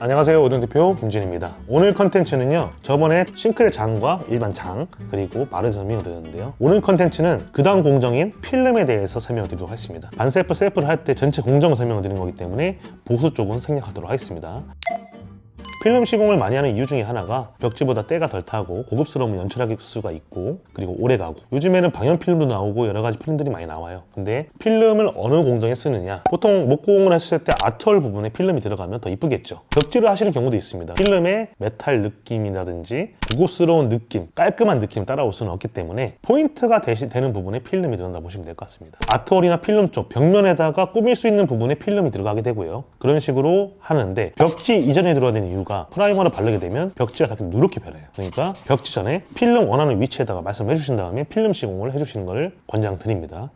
안녕하세요, 오등 대표 김진입니다. 오늘 컨텐츠는요, 저번에 싱크대 장과 일반 장 그리고 마른 설명드렸는데요, 오늘 컨텐츠는 그 다음 공정인 필름에 대해서 설명드리도록 하겠습니다. 반셀프 셀프를 할 때 전체 공정을 설명을 드리는 거기 때문에 보수 쪽은 생략하도록 하겠습니다. 필름 시공을 많이 하는 이유 중에 하나가 벽지보다 때가 덜 타고 고급스러움을 연출할 수가 있고, 그리고 오래가고, 요즘에는 방연 필름도 나오고 여러 가지 필름들이 많이 나와요. 근데 필름을 어느 공정에 쓰느냐, 보통 목공을 했을 때 아트월 부분에 필름이 들어가면 더 이쁘겠죠. 벽지를 하시는 경우도 있습니다. 필름의 메탈 느낌이라든지 고급스러운 느낌, 깔끔한 느낌 따라올 수는 없기 때문에 포인트가 되는 부분에 필름이 들어간다 보시면 될 것 같습니다. 아트월이나 필름 쪽 벽면에다가 꾸밀 수 있는 부분에 필름이 들어가게 되고요, 그런 식으로 하는데, 벽지 이전에 들어야 되는 이유가 프라이머를 바르게 되면 벽지가 다 누렇게 변해요. 그러니까 벽지 전에 필름 원하는 위치에다가 말씀해 주신 다음에 필름 시공을 해주시는 것을 권장드립니다.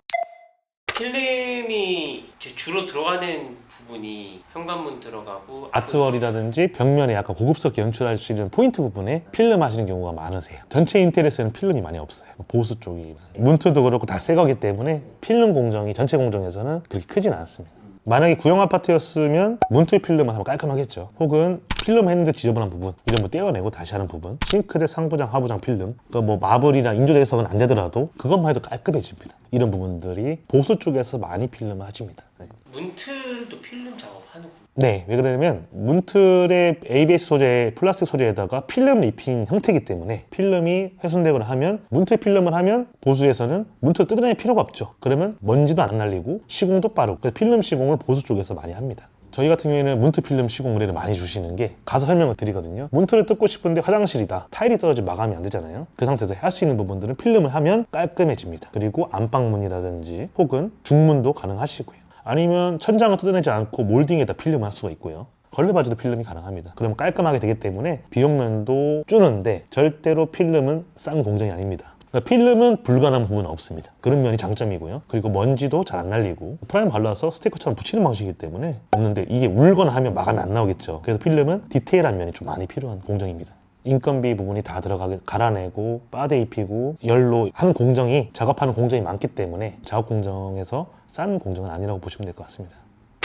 필름이 주로 들어가는 부분이 현관문 들어가고 아트월이라든지 벽면에 약간 고급스럽게 연출할 수 있는 포인트 부분에 필름 하시는 경우가 많으세요. 전체 인테리어에서는 필름이 많이 없어요. 보수 쪽이. 문틀도 그렇고 다 새 거기 때문에 필름 공정이 전체 공정에서는 그렇게 크진 않습니다. 만약에 구형 아파트였으면 문틀 필름을 하면 깔끔하겠죠. 혹은 필름 했는데 지저분한 부분, 이런 거 떼어내고 다시 하는 부분, 싱크대 상부장, 하부장 필름, 그러니까 뭐 마블이나 인조대석은 안 되더라도 그것만 해도 깔끔해집니다. 이런 부분들이 보수 쪽에서 많이 필름을 하십니다. 네. 문틀도 필름 작업하는 거. 네, 왜 그러냐면 문틀의 ABS 소재, 플라스틱 소재에다가 필름을 입힌 형태이기 때문에 필름이 훼손되거나 하면, 문틀 필름을 하면 보수에서는 문틀을 뜯어낼 필요가 없죠. 그러면 먼지도 안 날리고 시공도 빠르고, 그래서 필름 시공을 보수 쪽에서 많이 합니다. 저희 같은 경우에는 문틀 필름 시공 의뢰를 많이 주시는 게, 가서 설명을 드리거든요. 문틀을 뜯고 싶은데 화장실이다, 타일이 떨어지면 마감이 안 되잖아요. 그 상태에서 할 수 있는 부분들은 필름을 하면 깔끔해집니다. 그리고 안방문이라든지 혹은 중문도 가능하시고요. 아니면 천장을 뜯어내지 않고 몰딩에다 필름을 할 수가 있고요. 걸레바지도 필름이 가능합니다. 그럼 깔끔하게 되기 때문에 비용면도 주는데, 절대로 필름은 싼 공정이 아닙니다. 그러니까 필름은 불가능한 부분은 없습니다. 그런 면이 장점이고요. 그리고 먼지도 잘 안 날리고, 프라이머 발라서 스티커처럼 붙이는 방식이기 때문에 없는데, 이게 울거나 하면 마감이 안 나오겠죠. 그래서 필름은 디테일한 면이 좀 많이 필요한 공정입니다. 인건비 부분이 다 들어가게 갈아내고 빠데 입히고 열로 하는 공정이, 작업하는 공정이 많기 때문에 작업 공정에서 싼 공정은 아니라고 보시면 될 것 같습니다.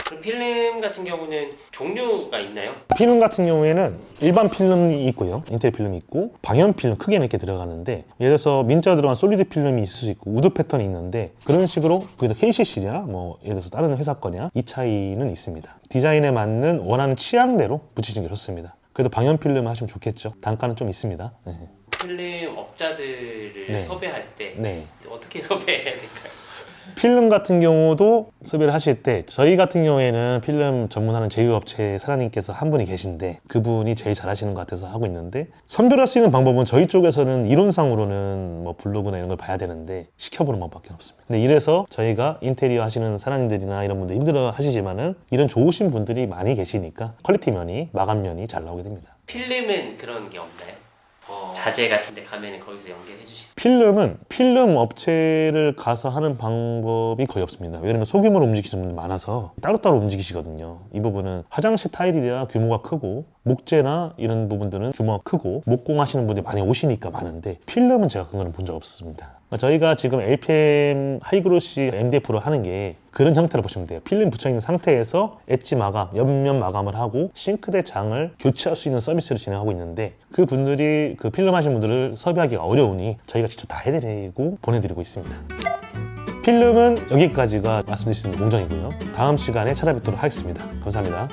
그럼 필름 같은 경우는 종류가 있나요? 필름 같은 경우에는 일반 필름이 있고요, 인텔 필름이 있고, 방연 필름 크게는 이렇게 들어가는데, 예를 들어서 민자 들어간 솔리드 필름이 있을 수 있고 우드 패턴이 있는데, 그런 식으로 그래도 KCC냐 뭐 예를 들어서 다른 회사 거냐, 이 차이는 있습니다. 디자인에 맞는 원하는 취향대로 붙이시는 게 좋습니다. 그래도 방연 필름 하시면 좋겠죠. 단가는 좀 있습니다. 네. 필름 업자들을 네. 섭외할 때 네. 어떻게 섭외해야 될까요? 필름 같은 경우도 섭외를 하실 때, 저희 같은 경우에는 필름 전문하는 제휴업체 사장님께서 한 분이 계신데, 그분이 제일 잘하시는 것 같아서 하고 있는데, 선별할 수 있는 방법은 저희 쪽에서는 이론상으로는 뭐 블로그나 이런 걸 봐야 되는데 시켜보는 방법밖에 없습니다. 근데 이래서 저희가 인테리어 하시는 사장님들이나 이런 분들 힘들어 하시지만은, 이런 좋으신 분들이 많이 계시니까 퀄리티 면이, 마감 면이 잘 나오게 됩니다. 필름은 그런 게 없나요? 자재 같은 데 가면 거기서 연결해 주시고. 필름은 필름 업체를 가서 하는 방법이 거의 없습니다. 왜냐면 소규모로 움직이시는 분들 많아서 따로따로 움직이시거든요. 이 부분은 화장실 타일이야 규모가 크고, 목재나 이런 부분들은 규모가 크고, 목공하시는 분들이 많이 오시니까 많은데, 필름은 제가 그런 건 본 적 없습니다. 저희가 지금 LPM 하이그로시 MDF로 하는 게 그런 형태로 보시면 돼요. 필름 붙여있는 상태에서 엣지 마감, 옆면 마감을 하고 싱크대 장을 교체할 수 있는 서비스를 진행하고 있는데, 그 분들이, 그 필름 하신 분들을 섭외하기가 어려우니 저희가 직접 다 해드리고 보내드리고 있습니다. 필름은 여기까지가 말씀드릴 수 있는 공정이고요. 다음 시간에 찾아뵙도록 하겠습니다. 감사합니다.